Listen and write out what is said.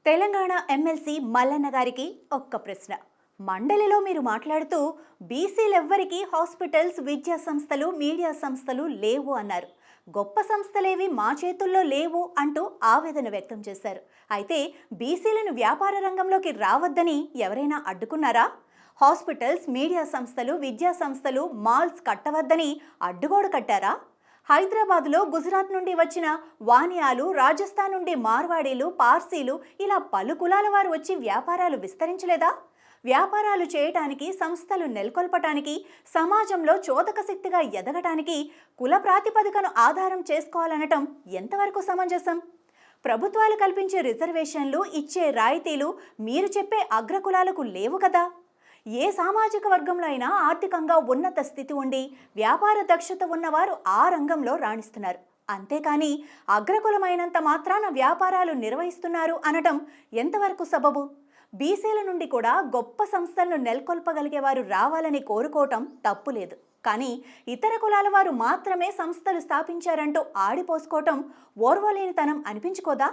Telangana MLC Mallanna గారికి ఒక్క ప్రశ్న. మండలిలో మీరు మాట్లాడుతూ బీసీలెవ్వరికీ హాస్పిటల్స్, విద్యా సంస్థలు, మీడియా సంస్థలు లేవు అన్నారు. గొప్ప సంస్థలేవి మా చేతుల్లో లేవు అంటూ ఆవేదన వ్యక్తం చేశారు. అయితే బీసీలను వ్యాపార రంగంలోకి రావద్దని ఎవరైనా అడ్డుకున్నారా? హాస్పిటల్స్, మీడియా సంస్థలు, విద్యా సంస్థలు, మాల్స్ కట్టవద్దని అడ్డుగోడ కట్టారా? హైదరాబాద్లో గుజరాత్ నుండి వచ్చిన వానియాలు, రాజస్థాన్ నుండి మార్వాడీలు, పార్సీలు ఇలా పలు కులాల వారు వచ్చి వ్యాపారాలు విస్తరించలేదా? వ్యాపారాలు చేయటానికి, సంస్థలు నెలకొల్పటానికి, సమాజంలో చోదక శక్తిగా ఎదగటానికి కుల ప్రాతిపదికను ఆధారం చేసుకోవాలనటం ఎంతవరకు సమంజసం? ప్రభుత్వాలు కల్పించే రిజర్వేషన్లు, ఇచ్చే రాయితీలు మీరు చెప్పే అగ్రకులాలకు లేవు కదా? ఏ సామాజిక వర్గంలో అయినా ఆర్థికంగా ఉన్నత స్థితి ఉండి వ్యాపార దక్షత ఉన్నవారు ఆ రంగంలో రాణిస్తున్నారు. అంతేకాని అగ్రకులమైనంత మాత్రాన వ్యాపారాలు నిర్వహిస్తున్నారు అనటం ఎంతవరకు సబబు? బీసీల నుండి కూడా గొప్ప సంస్థలను నెలకొల్పగలిగే వారు రావాలని కోరుకోవటం తప్పులేదు. కానీ ఇతర కులాల వారు మాత్రమే సంస్థలు స్థాపించారంటూ ఆడిపోసుకోవటం ఓర్వలేనితనం అనిపించుకోదా?